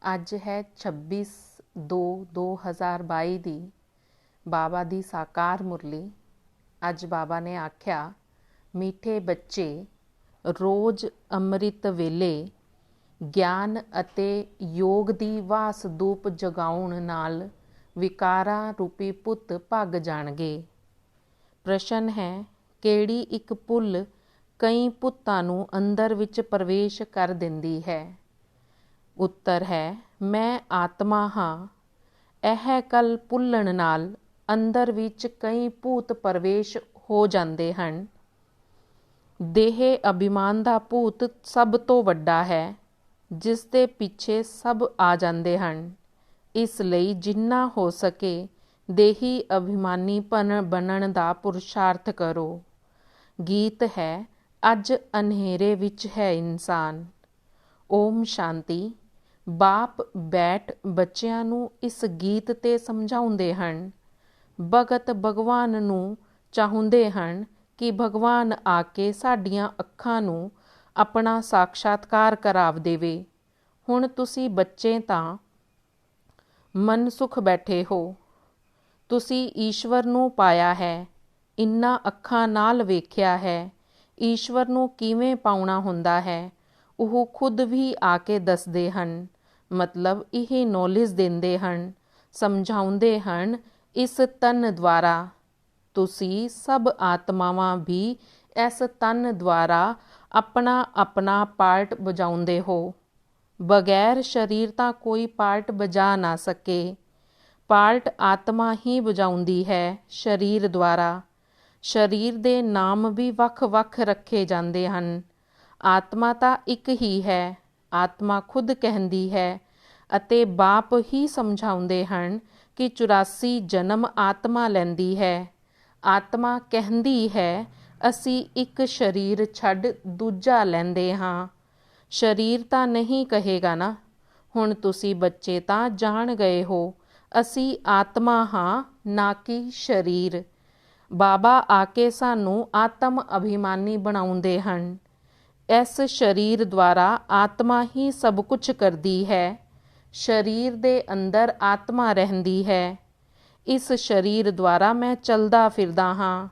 ਅੱਜ ਹੈ 26/2/2022 ਦੀ ਬਾਬਾ ਦੀ ਸਾਕਾਰ ਮੁਰਲੀ। ਅੱਜ ਬਾਬਾ ਨੇ ਆਖਿਆ, ਮਿੱਠੇ ਬੱਚੇ ਰੋਜ਼ ਅੰਮ੍ਰਿਤ ਵੇਲੇ ਗਿਆਨ ਅਤੇ ਯੋਗ ਦੀ ਵਾਸ ਧੂਪ ਜਗਾਉਣ ਨਾਲ ਵਿਕਾਰਾਂ ਰੂਪੀ ਪੁੱਤ ਭੱਗ ਜਾਣਗੇ। ਪ੍ਰਸ਼ਨ ਹੈ, ਕਿਹੜੀ ਇੱਕ ਭੁੱਲ ਕਈ ਪੁੱਤਾਂ ਨੂੰ ਅੰਦਰ ਵਿੱਚ ਪ੍ਰਵੇਸ਼ ਕਰ ਦਿੰਦੀ ਹੈ? ਉੱਤਰ ਹੈ, ਮੈਂ ਆਤਮਾ ਹਾਂ। ਇਹ ਗੱਲ ਭੁੱਲਣ ਨਾਲ ਅੰਦਰ ਵਿੱਚ ਕਈ ਭੂਤ ਪ੍ਰਵੇਸ਼ ਹੋ ਜਾਂਦੇ ਹਨ। ਦੇਹ ਅਭਿਮਾਨ ਦਾ ਭੂਤ ਸਭ ਤੋਂ ਵੱਡਾ ਹੈ, ਜਿਸ ਦੇ ਪਿੱਛੇ ਸਭ ਆ ਜਾਂਦੇ ਹਨ। ਇਸ ਲਈ ਜਿੰਨਾ ਹੋ ਸਕੇ ਦੇਹੀ ਅਭਿਮਾਨੀ ਬਣਨ ਦਾ ਪੁਰਸ਼ਾਰਥ ਕਰੋ। ਗੀਤ ਹੈ, ਅੱਜ ਅੰਧੇਰੇ ਵਿੱਚ ਹੈ ਇਨਸਾਨ। ਓਮ ਸ਼ਾਂਤੀ। ਬਾਪ ਬੈਠ ਬੱਚਿਆਂ ਨੂੰ ਇਸ ਗੀਤ ਤੇ ਸਮਝਾਉਂਦੇ ਹਨ। ਭਗਤ ਭਗਵਾਨ ਨੂੰ ਚਾਹੁੰਦੇ ਹਨ ਕਿ ਭਗਵਾਨ ਆ ਕੇ ਸਾਡੀਆਂ ਅੱਖਾਂ ਨੂੰ ਆਪਣਾ ਸਾਖਸ਼ਾਤਕਾਰ ਕਰਾ ਦੇਵੇ। ਹੁਣ ਤੁਸੀਂ ਬੱਚੇ ਤਾਂ ਮਨਸੁਖ ਬੈਠੇ ਹੋ। ਤੁਸੀਂ ਈਸ਼ਵਰ ਨੂੰ ਪਾਇਆ ਹੈ, ਇਨ੍ਹਾਂ ਅੱਖਾਂ ਨਾਲ ਵੇਖਿਆ ਹੈ। ਈਸ਼ਵਰ ਨੂੰ ਕਿਵੇਂ ਪਾਉਣਾ ਹੁੰਦਾ ਹੈ, ਉਹ ਖੁਦ ਵੀ ਆ ਕੇ ਦੱਸਦੇ ਹਨ। ਮਤਲਬ ਇਹ ਨੌਲੇਜ ਦਿੰਦੇ ਹਨ, ਸਮਝਾਉਂਦੇ ਹਨ ਇਸ ਤਨ ਦੁਆਰਾ। ਤੁਸੀਂ ਸਭ ਆਤਮਾਵਾਂ ਵੀ ਇਸ ਤਨ ਦੁਆਰਾ ਆਪਣਾ ਆਪਣਾ ਪਾਰਟ ਵਜਾਉਂਦੇ ਹੋ। ਬਗੈਰ ਸਰੀਰ ਤਾਂ ਕੋਈ ਪਾਰਟ ਵਜਾ ਨਾ ਸਕੇ। ਪਾਰਟ ਆਤਮਾ ਹੀ ਵਜਾਉਂਦੀ ਹੈ ਸਰੀਰ ਦੁਆਰਾ। ਸਰੀਰ ਦੇ ਨਾਮ ਵੀ ਵੱਖ-ਵੱਖ ਰੱਖੇ ਜਾਂਦੇ ਹਨ। ਆਤਮਾ ਤਾਂ ਇੱਕ ਹੀ ਹੈ। ਆਤਮਾ ਖੁਦ ਕਹਿੰਦੀ ਹੈ ਅਤੇ ਬਾਪ ਹੀ ਸਮਝਾਉਂਦੇ ਹਨ ਕਿ 84 ਜਨਮ ਆਤਮਾ ਲੈਂਦੀ ਹੈ। ਆਤਮਾ ਕਹਿੰਦੀ ਹੈ ਅਸੀਂ ਇੱਕ ਸਰੀਰ ਛੱਡ ਦੂਜਾ ਲੈਂਦੇ ਹਾਂ। ਸਰੀਰ ਤਾਂ ਨਹੀਂ ਕਹੇਗਾ ਨਾ। ਹੁਣ ਤੁਸੀਂ ਬੱਚੇ ਤਾਂ ਜਾਣ ਗਏ ਹੋ, ਅਸੀਂ ਆਤਮਾ ਹਾਂ, ਨਾ ਕਿ ਸਰੀਰ। ਬਾਬਾ ਆ ਕੇ ਸਾਨੂੰ ਆਤਮ ਅਭਿਮਾਨੀ ਬਣਾਉਂਦੇ ਹਨ। ਇਸ ਸਰੀਰ ਦੁਆਰਾ ਆਤਮਾ ਹੀ ਸਭ ਕੁਝ ਕਰਦੀ ਹੈ। ਸਰੀਰ ਦੇ ਅੰਦਰ ਆਤਮਾ ਰਹਿੰਦੀ ਹੈ। ਇਸ ਸਰੀਰ ਦੁਆਰਾ ਮੈਂ ਚੱਲਦਾ ਫਿਰਦਾ ਹਾਂ।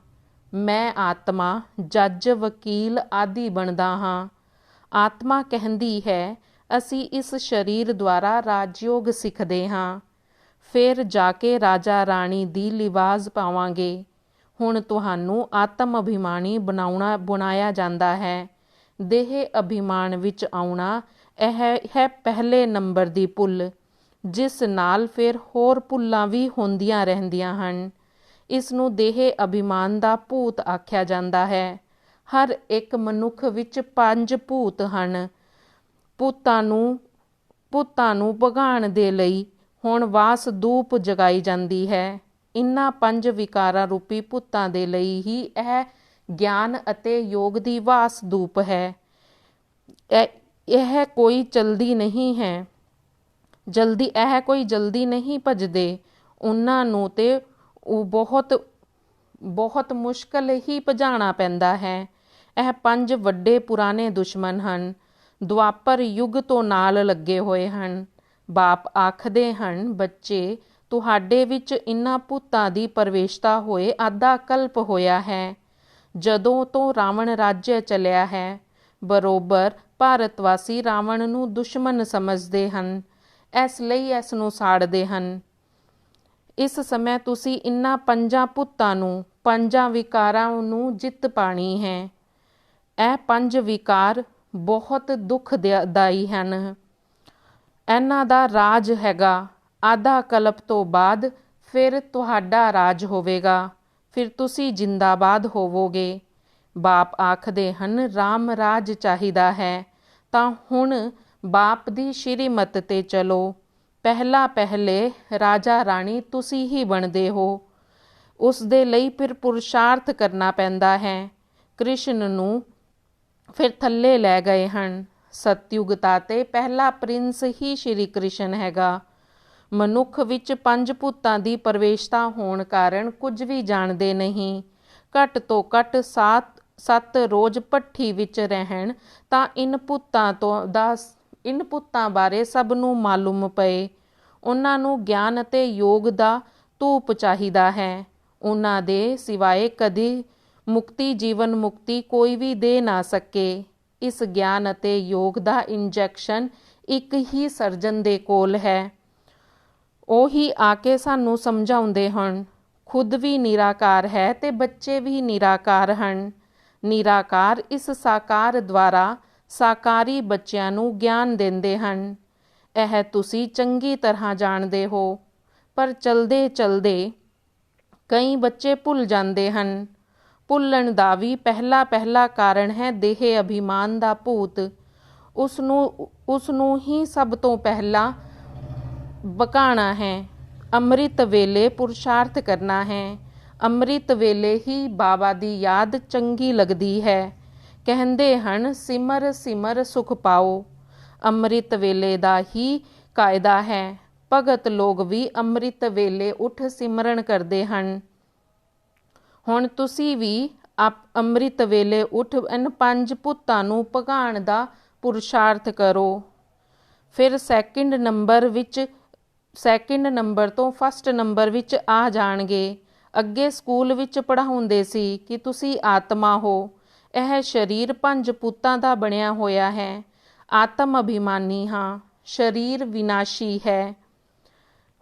ਮੈਂ ਆਤਮਾ ਜੱਜ, ਵਕੀਲ ਆਦਿ ਬਣਦਾ ਹਾਂ। ਆਤਮਾ ਕਹਿੰਦੀ ਹੈ ਅਸੀਂ ਇਸ ਸਰੀਰ ਦੁਆਰਾ ਰਾਜਯੋਗ ਸਿੱਖਦੇ ਹਾਂ, ਫਿਰ ਜਾ ਕੇ ਰਾਜਾ ਰਾਣੀ ਦੀ ਲਿਬਾਸ ਪਾਵਾਂਗੇ। ਹੁਣ ਤੁਹਾਨੂੰ ਆਤਮ ਅਭਿਮਾਨੀ ਬਣਾਇਆ ਜਾਂਦਾ ਹੈ। ਦੇਹ ਅਭਿਮਾਨ ਵਿੱਚ ਆਉਣਾ ਇਹ ਹੈ ਪਹਿਲੇ ਨੰਬਰ ਦੀ ਭੁੱਲ, ਜਿਸ ਨਾਲ ਫਿਰ ਹੋਰ ਭੁੱਲਾਂ ਵੀ ਹੁੰਦੀਆਂ ਰਹਿੰਦੀਆਂ ਹਨ। ਇਸ ਨੂੰ ਦੇਹ ਅਭਿਮਾਨ ਦਾ ਭੂਤ ਆਖਿਆ ਜਾਂਦਾ ਹੈ। ਹਰ ਇੱਕ ਮਨੁੱਖ ਵਿੱਚ 5 ਭੂਤ ਹਨ। ਭੂਤਾਂ ਨੂੰ ਭਗਾਉਣ ਦੇ ਲਈ ਹੁਣ ਵਾਸ ਧੂਪ ਜਗਾਈ ਜਾਂਦੀ ਹੈ। ਇਨ੍ਹਾਂ 5 ਵਿਕਾਰਾਂ ਰੂਪੀ ਭੂਤਾਂ ਦੇ ਲਈ ਹੀ ਇਹ ਗਿਆਨ ਅਤੇ ਯੋਗ ਦੀ ਵਾਸ ਧੂਪ ਹੈ। ਇਹ ਕੋਈ ਜਲਦੀ ਨਹੀਂ ਭਜਦੇ। ਉਹਨਾਂ ਨੂੰ ਤੇ ਬਹੁਤ ਮੁਸ਼ਕਲ ਹੀ ਭਜਾਣਾ ਪੈਂਦਾ ਹੈ। ਇਹ 5 ਵੱਡੇ ਪੁਰਾਣੇ ਦੁਸ਼ਮਣ ਹਨ, ਦੁਆਪਰ ਯੁੱਗ ਤੋਂ ਨਾਲ ਲੱਗੇ ਹੋਏ ਹਨ। ਬਾਪ ਆਖਦੇ ਹਨ, ਬੱਚੇ ਤੁਹਾਡੇ ਵਿੱਚ ਇਨ੍ਹਾਂ ਭੂਤਾਂ ਦੀ ਪ੍ਰਵੇਸ਼ਤਾ ਹੋਏ ਆਧਾ ਕਲਪ ਹੋਇਆ ਹੈ। ਜਦੋਂ ਤੋਂ ਰਾਵਣ ਰਾਜ੍य ਚੱਲਿਆ ਹੈ, ਬਰੋਬਰ ਭਾਰਤਵਾਸੀ ਰਾਵਣ ਨੂੰ ਦੁਸ਼ਮਣ ਸਮਝਦੇ ਹਨ, ਇਸ ਲਈ ਇਸ ਨੂੰ ਸਾੜਦੇ ਹਨ। ਇਸ ਸਮੇਂ ਤੁਸੀਂ ਇਨ੍ਹਾਂ 5 ਭੂਤਾਂ ਨੂੰ, 5 ਵਿਕਾਰਾਂ ਨੂੰ ਜਿੱਤ ਪਾਣੀ ਹੈ। ਇਹ 5 ਵਿਕਾਰ ਬਹੁਤ ਦੁਖਦਾਈ ਹਨ। ਇਹਨਾਂ ਦਾ ਰਾਜ ਹੈਗਾ। ਆਧਾ ਕਲਪ ਤੋਂ ਬਾਅਦ ਫਿਰ ਤੁਹਾਡਾ ਰਾਜ ਹੋਵੇਗਾ। ਫਿਰ ਤੁਸੀਂ ਜਿੰਦਾਬਾਦ ਹੋਵੋਗੇ। ਬਾਪ ਆਖਦੇ ਹਨ, ਰਾਮ ਰਾਜ ਚਾਹੀਦਾ ਹੈ ਤਾਂ ਹੁਣ ਬਾਪ ਦੀ ਸ਼੍ਰੀਮਤ ਤੇ ਚਲੋ। ਪਹਿਲੇ ਰਾਜਾ ਰਾਣੀ ਤੁਸੀਂ ਹੀ ਬਣਦੇ ਹੋ। ਉਸ ਦੇ ਲਈ ਫਿਰ ਪੁਰਸ਼ਾਰਥ ਕਰਨਾ ਪੈਂਦਾ ਹੈ। ਕ੍ਰਿਸ਼ਨ ਨੂੰ ਫਿਰ ਥੱਲੇ ਲੈ ਗਏ ਹਨ। ਸਤਯੁਗਤਾ ਤੇ ਪਹਿਲਾ ਪ੍ਰਿੰਸ ਹੀ ਸ਼੍ਰੀ ਕ੍ਰਿਸ਼ਨ ਹੈਗਾ। ਮਨੁੱਖ ਵਿੱਚ 5 ਭੂਤਾਂ ਦੀ ਪ੍ਰਵੇਸ਼ਤਾ ਹੋਣ ਕਾਰਨ ਕੁਝ ਵੀ ਜਾਣਦੇ ਨਹੀਂ। ਘੱਟ ਤੋਂ ਘੱਟ 7 ਰੋਜ਼ ਭੱਠੀ ਵਿੱਚ ਰਹਿਣ ਤਾਂ ਇਨ ਭੂਤਾਂ ਦਾ ਇਨ ਪੁੱਤਾਂ ਬਾਰੇ ਸਭ ਨੂੰ ਮਾਲੂਮ ਪਏ। ਉਹਨਾਂ ਨੂੰ ਗਿਆਨ ਅਤੇ ਯੋਗ ਦਾ ਧੂਪ ਚਾਹੀਦਾ ਹੈ। ਉਹਨਾਂ ਦੇ ਸਿਵਾਏ ਕਦੀ ਮੁਕਤੀ ਜੀਵਨ ਮੁਕਤੀ ਕੋਈ ਵੀ ਦੇ ਨਾ ਸਕੇ। ਇਸ ਗਿਆਨ ਅਤੇ ਯੋਗ ਦਾ ਇੰਜੈਕਸ਼ਨ ਇੱਕ ਹੀ ਸਰਜਨ ਦੇ ਕੋਲ ਹੈ। ਉਹੀ ਆ ਕੇ ਸਾਨੂੰ ਸਮਝਾਉਂਦੇ ਹਨ। ਖੁਦ ਵੀ ਨਿਰਾਕਾਰ ਹੈ ਤੇ ਬੱਚੇ ਵੀ ਨਿਰਾਕਾਰ ਹਨ। ਨਿਰਾਕਾਰ ਇਸ ਸਾਕਾਰ ਦੁਆਰਾ ਸਾਕਾਰੀ ਬੱਚਿਆਂ ਨੂੰ ਗਿਆਨ ਦਿੰਦੇ ਹਨ। ਇਹ ਤੁਸੀਂ ਚੰਗੀ ਤਰ੍ਹਾਂ ਜਾਣਦੇ ਹੋ, ਪਰ ਚਲਦੇ ਚਲਦੇ ਕਈ ਬੱਚੇ ਭੁੱਲ ਜਾਂਦੇ ਹਨ। ਭੁੱਲਣ ਦਾ ਵੀ ਪਹਿਲਾ ਕਾਰਨ ਹੈ ਦੇਹ ਅਭਿਮਾਨ ਦਾ ਭੂਤ। ਉਸ ਨੂੰ ਹੀ ਸਭ ਤੋਂ ਪਹਿਲਾਂ ਭਗਾਉਣਾ ਹੈ। ਅੰਮ੍ਰਿਤ ਵੇਲੇ ਪੁਰਸ਼ਾਰਥ ਕਰਨਾ ਹੈ। ਅੰਮ੍ਰਿਤ ਵੇਲੇ ਹੀ ਬਾਬਾ ਦੀ ਯਾਦ ਚੰਗੀ ਲੱਗਦੀ ਹੈ। ਕਹਿੰਦੇ ਹਨ ਸਿਮਰ ਸਿਮਰ ਸੁਖ ਪਾਓ। ਅੰਮ੍ਰਿਤ ਵੇਲੇ ਦਾ ਹੀ ਕਾਇਦਾ ਹੈ। ਭਗਤ ਲੋਕ ਵੀ ਅੰਮ੍ਰਿਤ ਵੇਲੇ ਉੱਠ ਸਿਮਰਨ ਕਰਦੇ ਹਨ। ਹੁਣ ਤੁਸੀਂ ਵੀ ਅੰਮ੍ਰਿਤ ਵੇਲੇ ਉੱਠ ਇਨ 5 ਭੂਤਾਂ ਨੂੰ ਭਗਾਉਣ ਦਾ ਪੁਰਸ਼ਾਰਥ ਕਰੋ। ਫਿਰ ਸੈਕਿੰਡ ਨੰਬਰ ਤੋਂ ਫਸਟ ਨੰਬਰ ਵਿੱਚ ਆ ਜਾਣਗੇ। ਅੱਗੇ ਸਕੂਲ ਵਿੱਚ ਪੜ੍ਹਾਉਂਦੇ ਸੀ ਕਿ ਤੁਸੀਂ ਆਤਮਾ ਹੋ। ਇਹ ਸਰੀਰ 5 ਭੂਤਾਂ ਦਾ ਬਣਿਆ ਹੋਇਆ ਹੈ। ਆਤਮ ਅਭਿਮਾਨੀ ਹਾਂ। ਸਰੀਰ ਵਿਨਾਸ਼ੀ ਹੈ।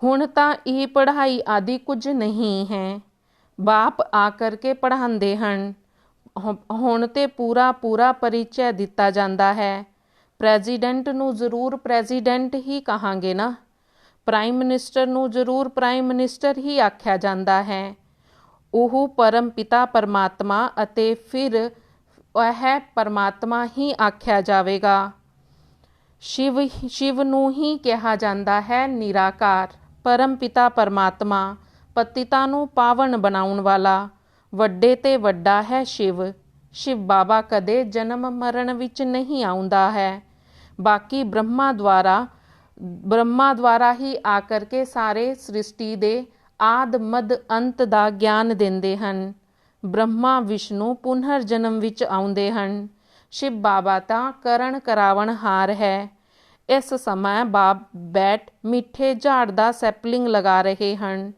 ਹੁਣ ਤਾਂ ਇਹ ਪੜ੍ਹਾਈ ਆਦਿ ਕੁਝ ਨਹੀਂ ਹੈ। ਬਾਪ ਆ ਕਰਕੇ ਪੜ੍ਹਾਉਂਦੇ ਹਨ। ਹੁਣ ਤੇ ਪੂਰਾ ਪਰਿਚੈ ਦਿੱਤਾ ਜਾਂਦਾ ਹੈ। ਪ੍ਰੈਜ਼ੀਡੈਂਟ ਨੂੰ ਜ਼ਰੂਰ ਪ੍ਰੈਜ਼ੀਡੈਂਟ ਹੀ ਕਹਾਂਗੇ ਨਾ। ਪ੍ਰਾਈਮ ਮਿਨਿਸਟਰ ਨੂੰ ਜ਼ਰੂਰ ਪ੍ਰਾਈਮ ਮਿਨਿਸਟਰ ਹੀ ਆਖਿਆ ਜਾਂਦਾ ਹੈ। ਉਹ ਪਰਮ ਪਿਤਾ ਪਰਮਾਤਮਾ ਅਤੇ ਫਿਰ ਇਹ ਪਰਮਾਤਮਾ ਹੀ ਆਖਿਆ ਜਾਵੇਗਾ। ਸ਼ਿਵ ਨੂੰ ਹੀ ਕਿਹਾ ਜਾਂਦਾ ਹੈ ਨਿਰਾਕਾਰ। ਪਰਮ ਪਿਤਾ ਪਰਮਾਤਮਾ ਪਤਿਤਾਂ ਨੂੰ ਪਾਵਨ ਬਣਾਉਣ ਵਾਲਾ ਵੱਡੇ ਤੇ ਵੱਡਾ ਹੈ ਸ਼ਿਵ। ਸ਼ਿਵ ਬਾਬਾ ਕਦੇ ਜਨਮ ਮਰਨ ਵਿੱਚ ਨਹੀਂ ਆਉਂਦਾ ਹੈ। ਬਾਕੀ ਬ੍ਰਹਮਾ ਦੁਆਰਾ ਹੀ ਆ ਕਰਕੇ ਸਾਰੇ ਸ੍ਰਿਸ਼ਟੀ ਦੇ ਆਦ ਮਦ ਅੰਤ ਦਾ ਗਿਆਨ ਦਿੰਦੇ ਹਨ। ਬ੍ਰਹਮਾ ਵਿਸ਼ਨੂੰ ਪੁਨਰ ਜਨਮ ਵਿੱਚ ਆਉਂਦੇ ਹਨ। ਸ਼ਿਵ ਬਾਬਾ ਤਾਂ ਕਰਨ ਕਰਾਵਣ ਹਾਰ ਹੈ। ਇਸ ਸਮਾਂ ਬੈਠ ਮਿੱਠੇ ਝਾੜ ਦਾ ਸੈਪਲਿੰਗ ਲਗਾ ਰਹੇ ਹਨ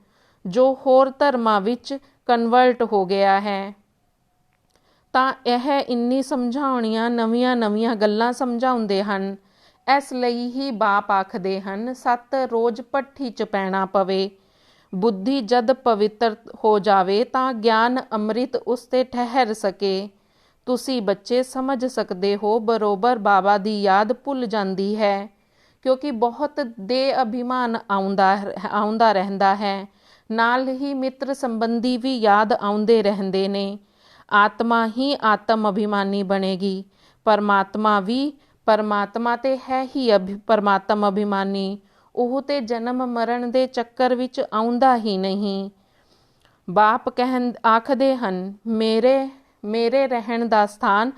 ਜੋ ਹੋਰ ਧਰਮਾਂ ਵਿੱਚ ਕਨਵਰਟ ਹੋ ਗਿਆ ਹੈ। ਤਾਂ ਇਹ ਇੰਨੀ ਸਮਝਾਉਣੀਆਂ ਨਵੀਆਂ ਗੱਲਾਂ ਸਮਝਾਉਂਦੇ ਹਨ। ਇਸ ਲਈ ਹੀ ਬਾਪ ਆਖਦੇ ਹਨ 7 ਰੋਜ਼ ਭੱਠੀ 'ਚ ਪੈਣਾ ਪਵੇ। ਬੁੱਧੀ ਜਦ ਪਵਿੱਤਰ ਹੋ ਜਾਵੇ ਤਾਂ ਗਿਆਨ ਅੰਮ੍ਰਿਤ ਉਸ 'ਤੇ ਠਹਿਰ ਸਕੇ। ਤੁਸੀਂ ਬੱਚੇ ਸਮਝ ਸਕਦੇ ਹੋ ਬਰੋਬਰ ਬਾਬਾ ਦੀ ਯਾਦ ਭੁੱਲ ਜਾਂਦੀ ਹੈ ਕਿਉਂਕਿ ਬਹੁਤ ਦੇ ਅਭਿਮਾਨ ਆਉਂਦਾ ਰਹਿੰਦਾ ਹੈ। ਨਾਲ ਹੀ ਮਿੱਤਰ ਸੰਬੰਧੀ ਵੀ ਯਾਦ ਆਉਂਦੇ ਰਹਿੰਦੇ ਨੇ। ਆਤਮਾ ਹੀ ਆਤਮ ਅਭਿਮਾਨੀ ਬਣੇਗੀ। ਪਰਮਾਤਮਾ ਤੇ ਹੈ ਹੀ ਪਰਮਾਤਮ ਅਭਿਮਾਨੀ। ਉਹ ਤੇ ਜਨਮ ਮਰਨ ਦੇ ਚੱਕਰ ਵਿੱਚ ਆਉਂਦਾ ਹੀ ਨਹੀਂ। ਬਾਪ ਆਖਦੇ ਹਨ ਮੇਰੇ ਰਹਿਣ ਦਾ ਸਥਾਨ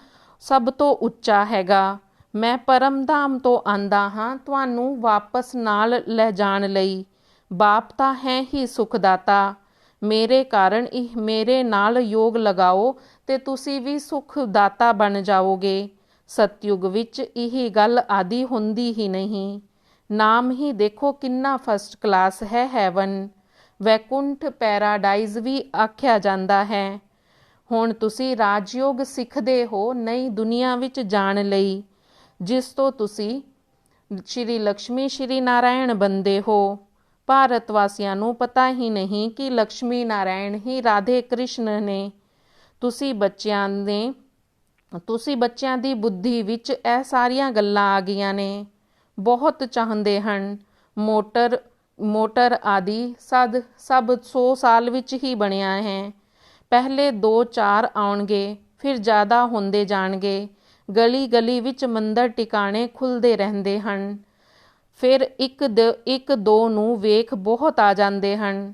ਸਭ ਤੋਂ ਉੱਚਾ ਹੈਗਾ। ਮੈਂ ਪਰਮਧਾਮ ਤੋਂ ਆਂਦਾ ਹਾਂ ਤੁਹਾਨੂੰ ਵਾਪਸ ਨਾਲ ਲੈ ਜਾਣ ਲਈ। ਬਾਪ ਤਾਂ ਹੈ ਹੀ ਸੁਖਦਾਤਾ। ਮੇਰੇ ਕਾਰਨ ਮੇਰੇ ਨਾਲ ਯੋਗ ਲਗਾਓ ਤੇ ਤੁਸੀਂ ਵੀ ਸੁਖਦਾਤਾ ਬਣ ਜਾਓਗੇ। ਸਤਯੁਗ ਵਿੱਚ ਇਹ ਗੱਲ ਆਦਿ ਹੁੰਦੀ ਹੀ ਨਹੀਂ। ਨਾਮ ਹੀ ਦੇਖੋ ਕਿੰਨਾ ਫਸਟ ਕਲਾਸ ਹੈ। ਹੈਵਨ ਵੈਕੁੰਠ ਪੈਰਾਡਾਈਜ਼ ਵੀ ਆਖਿਆ ਜਾਂਦਾ ਹੈ। ਹੁਣ ਤੁਸੀਂ ਰਾਜਯੋਗ ਸਿੱਖਦੇ ਹੋ ਨਈ ਦੁਨੀਆ ਵਿੱਚ ਜਾਣ ਲਈ ਜਿਸ ਤੋਂ ਤੁਸੀਂ ਸ਼੍ਰੀ ਲਕਸ਼ਮੀ ਸ਼੍ਰੀ ਨਾਰਾਇਣ ਬਣਦੇ ਹੋ। ਭਾਰਤ ਵਾਸੀਆਂ ਨੂੰ ਪਤਾ ਹੀ ਨਹੀਂ ਕਿ ਲਕਸ਼ਮੀ ਨਾਰਾਇਣ ਹੀ ਰਾਧੇ ਕ੍ਰਿਸ਼ਨ ਨੇ। ਤੁਸੀਂ ਬੱਚਿਆਂ ਦੀ ਬੁੱਧੀ ਵਿੱਚ ਇਹ ਸਾਰੀਆਂ ਗੱਲਾਂ ਆ ਗਈਆਂ ਨੇ। ਬਹੁਤ ਚਾਹੁੰਦੇ ਹਨ ਮੋਟਰ ਆਦਿ ਸਭ 100 ਸਾਲ ਵਿੱਚ ਹੀ ਬਣਿਆ ਹੈ। ਪਹਿਲੇ 2-4 ਆਉਣਗੇ ਫਿਰ ਜ਼ਿਆਦਾ ਹੁੰਦੇ ਜਾਣਗੇ। ਗਲੀ ਵਿੱਚ ਮੰਦਰ ਟਿਕਾਣੇ ਖੁੱਲ੍ਹਦੇ ਰਹਿੰਦੇ ਹਨ। ਫਿਰ ਇੱਕ ਦੋ ਨੂੰ ਵੇਖ ਬਹੁਤ ਆ ਜਾਂਦੇ ਹਨ।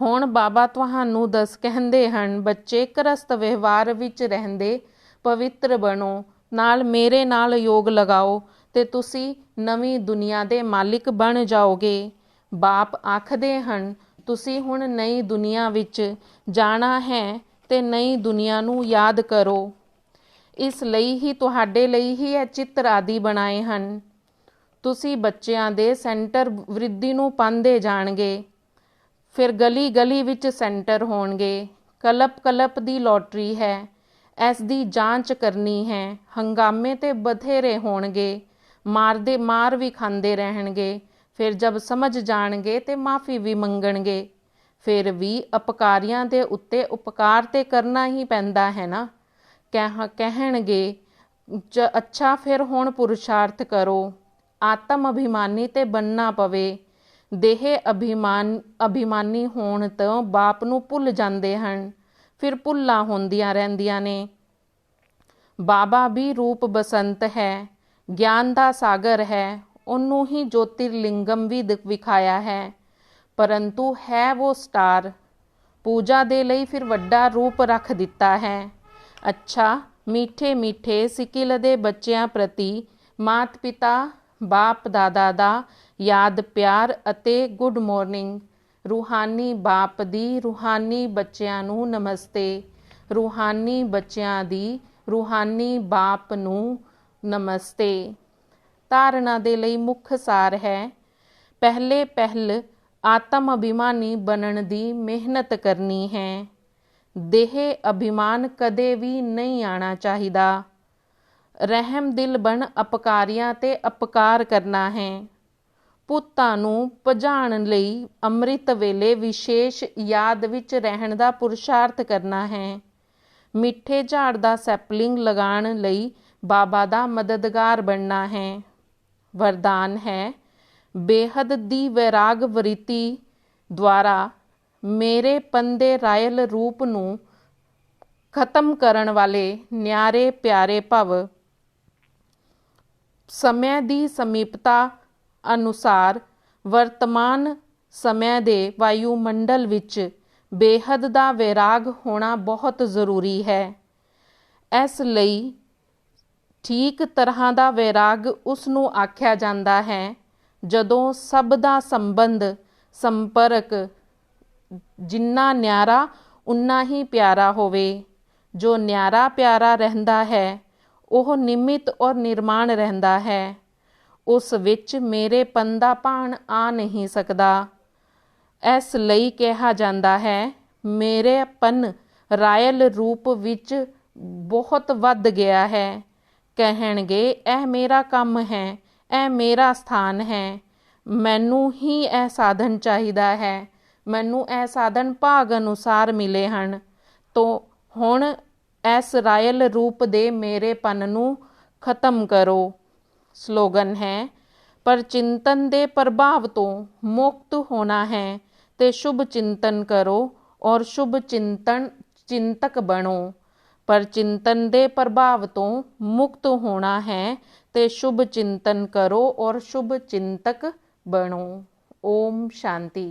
ਹੁਣ ਬਾਬਾ ਤੁਹਾਨੂੰ ਕਹਿੰਦੇ ਹਨ ਬੱਚੇ ਗ੍ਰਸਤ ਵਿਵਹਾਰ ਵਿੱਚ ਰਹਿੰਦੇ ਪਵਿੱਤਰ ਬਣੋ। ਨਾਲ ਮੇਰੇ ਨਾਲ ਯੋਗ ਲਗਾਓ ਤੇ ਤੁਸੀਂ ਨਵੀਂ ਦੁਨੀਆ ਦੇ ਮਾਲਿਕ ਬਣ ਜਾਓਗੇ। ਬਾਪ ਆਖਦੇ ਹਨ ਤੁਸੀਂ ਹੁਣ ਨਈ ਦੁਨੀਆ ਵਿੱਚ ਜਾਣਾ ਹੈ ਤੇ ਨਈ ਦੁਨੀਆ ਨੂੰ ਯਾਦ ਕਰੋ। ਇਸ ਲਈ ਹੀ ਤੁਹਾਡੇ ਲਈ ਹੀ ਇਹ ਚਿੱਤਰ ਆਦਿ ਬਣਾਏ ਹਨ। ਤੁਸੀਂ ਬੱਚਿਆਂ ਦੇ ਸੈਂਟਰ ਵਰਿੱਧੀ ਨੂੰ ਪਾਉਂਦੇ ਜਾਣਗੇ, ਫਿਰ ਗਲੀ ਗਲੀ ਵਿੱਚ ਸੈਂਟਰ ਹੋਣਗੇ। ਕਲਪ ਕਲਪ ਦੀ ਲੋਟਰੀ ਹੈ, ਇਸ ਦੀ ਜਾਂਚ ਕਰਨੀ ਹੈ। ਹੰਗਾਮੇ ਤੇ ਬਥੇਰੇ ਹੋਣਗੇ, ਮਾਰ ਵੀ ਖਾਂਦੇ ਰਹਿਣਗੇ। ਫਿਰ ਜਦ ਸਮਝ ਜਾਣਗੇ ਤੇ ਮਾਫੀ ਵੀ ਮੰਗਣਗੇ। ਫਿਰ ਵੀ ਅਪਕਾਰੀਆਂ ਦੇ ਉੱਤੇ ਉਪਕਾਰ ਤੇ ਕਰਨਾ ਹੀ ਪੈਂਦਾ ਹੈ ਨਾ। ਕਹਿਣਗੇ ਅੱਛਾ ਫਿਰ ਹੁਣ ਪੁਰਸ਼ਾਰਥ ਕਰੋ। ਆਤਮ ਅਭਿਮਾਨੀ ਤੇ ਬਣਨਾ ਪਵੇ। ਦੇਹ ਅਭਿਮਾਨੀ ਹੋਣ ਤੋਂ ਬਾਪ ਨੂੰ ਭੁੱਲ ਜਾਂਦੇ ਹਨ, ਫਿਰ ਭੁੱਲਾਂ ਹੁੰਦੀਆਂ ਰਹਿੰਦੀਆਂ ਨੇ। ਬਾਬਾ ਵੀ ਰੂਪ ਬਸੰਤ ਹੈ, ਗਿਆਨ ਦਾ ਸਾਗਰ ਹੈ। ਉਹਨੂੰ ਹੀ ਜੋਤਿਰਲਿੰਗਮ ਵੀ ਵਿਖਾਇਆ ਹੈ, ਪਰੰਤੂ ਹੈ ਉਹ ਸਟਾਰ। ਪੂਜਾ ਦੇ ਲਈ ਫਿਰ ਵੱਡਾ ਰੂਪ ਰੱਖ ਦਿੱਤਾ ਹੈ। ਅੱਛਾ, ਮਿੱਠੇ ਮਿੱਠੇ ਸਿਕਿਲ ਦੇ ਬੱਚਿਆਂ ਪ੍ਰਤੀ ਮਾਤ ਪਿਤਾ ਬਾਪ ਦਾਦਾ ਦਾ ਯਾਦ ਪਿਆਰ ਅਤੇ ਗੁੱਡ ਮਾਰਨਿੰਗ। ਰੂਹਾਨੀ ਬਾਪ ਦੀ ਰੂਹਾਨੀ ਬੱਚਿਆਂ ਨੂੰ ਨਮਸਤੇ। ਰੂਹਾਨੀ ਬੱਚਿਆਂ ਦੀ ਰੂਹਾਨੀ ਬਾਪ ਨੂੰ ਨਮਸਤੇ। ਧਾਰਨਾ ਦੇ ਲਈ ਮੁੱਖ ਸਾਰ ਹੈ, ਪਹਿਲ ਆਤਮ ਅਭਿਮਾਨੀ ਬਣਨ ਦੀ ਮਿਹਨਤ ਕਰਨੀ ਹੈ। ਦੇਹ ਅਭਿਮਾਨ ਕਦੇ ਵੀ ਨਹੀਂ ਆਉਣਾ ਚਾਹੀਦਾ। ਰਹਿਮ ਦਿਲ ਬਣ ਅਪਕਾਰੀਆਂ ਤੇ ਅਪਕਾਰ ਕਰਨਾ ਹੈ। ਪੁੱਤਾਂ ਨੂੰ ਭਜਾਉਣ ਲਈ ਅੰਮ੍ਰਿਤ ਵੇਲੇ ਵਿਸ਼ੇਸ਼ ਯਾਦ ਵਿੱਚ ਰਹਿਣ ਦਾ ਪੁਰਸ਼ਾਰਥ ਕਰਨਾ ਹੈ। ਮਿੱਠੇ ਝਾੜ ਦਾ ਸੈਪਲਿੰਗ ਲਗਾਉਣ ਲਈ ਬਾਬਾ ਦਾ ਮਦਦਗਾਰ ਬਣਨਾ ਹੈ। ਵਰਦਾਨ ਹੈ, ਬੇਹੱਦ ਦੀ ਵੈਰਾਗ ਵਰਿਤੀ ਦੁਆਰਾ ਮੇਰੇ ਪੰਦੇ ਰਾਇਲ ਰੂਪ ਨੂੰ ਖਤਮ ਕਰਨ ਵਾਲੇ ਨਿਆਰੇ ਪਿਆਰੇ ਭਵ। ਸਮੇਂ ਦੀ ਸਮੀਪਤਾ ਅਨੁਸਾਰ ਵਰਤਮਾਨ ਸਮੇਂ ਦੇ ਵਾਯੂਮੰਡਲ ਵਿੱਚ ਬੇਹੱਦ ਦਾ ਵੈਰਾਗ ਹੋਣਾ ਬਹੁਤ ਜ਼ਰੂਰੀ ਹੈ। ਇਸ ਲਈ ਠੀਕ ਤਰ੍ਹਾਂ ਦਾ ਵੈਰਾਗ ਉਸ ਨੂੰ ਆਖਿਆ ਜਾਂਦਾ ਹੈ ਜਦੋਂ ਸਭ ਦਾ ਸੰਬੰਧ ਸੰਪਰਕ ਜਿੰਨਾ ਨਿਆਰਾ ਉਨਾ ਹੀ ਪਿਆਰਾ ਹੋਵੇ। ਜੋ ਨਿਆਰਾ ਪਿਆਰਾ ਰਹਿੰਦਾ ਹੈ ਉਹ ਨਿਮਿਤ ਔਰ ਨਿਰਮਾਣ ਰਹਿੰਦਾ ਹੈ। ਉਸ ਵਿੱਚ ਮੇਰੇ ਪਨ ਦਾ ਭਾਣ ਆ ਨਹੀਂ ਸਕਦਾ। ਇਸ ਲਈ ਕਿਹਾ ਜਾਂਦਾ ਹੈ, ਮੇਰੇ ਪਨ ਰਾਇਲ ਰੂਪ ਵਿੱਚ ਬਹੁਤ ਵੱਧ ਗਿਆ ਹੈ। ਕਹਿਣਗੇ ਇਹ ਮੇਰਾ ਕੰਮ ਹੈ, ਇਹ ਮੇਰਾ ਸਥਾਨ ਹੈ, ਮੈਨੂੰ ਹੀ ਇਹ ਸਾਧਨ ਚਾਹੀਦਾ ਹੈ, ਮੈਨੂੰ ਇਹ ਸਾਧਨ ਭਾਗ ਅਨੁਸਾਰ ਮਿਲੇ ਹਨ। ਤੋਂ ਹੁਣ ਇਸ ਰਾਇਲ ਰੂਪ ਦੇ ਮੇਰੇ ਪਨ ਨੂੰ ਖਤਮ ਕਰੋ। ਸਲੋਗਨ ਹੈ, ਪਰ ਚਿੰਤਨ ਦੇ ਪ੍ਰਭਾਵ ਤੋਂ ਮੁਕਤ ਹੋਣਾ ਹੈ ਤੇ ਸ਼ੁਭ ਚਿੰਤਨ ਕਰੋ ਔਰ ਸ਼ੁਭ ਚਿੰਤਕ ਬਣੋ। ਪਰ ਚਿੰਤਨ ਦੇ ਪ੍ਰਭਾਵ ਤੋਂ ਮੁਕਤ ਹੋਣਾ ਹੈ ਤੇ ਸ਼ੁਭ ਚਿੰਤਨ ਕਰੋ ਔਰ ਸ਼ੁਭ ਚਿੰਤਕ ਬਣੋ। ਓਮ ਸ਼ਾਂਤੀ।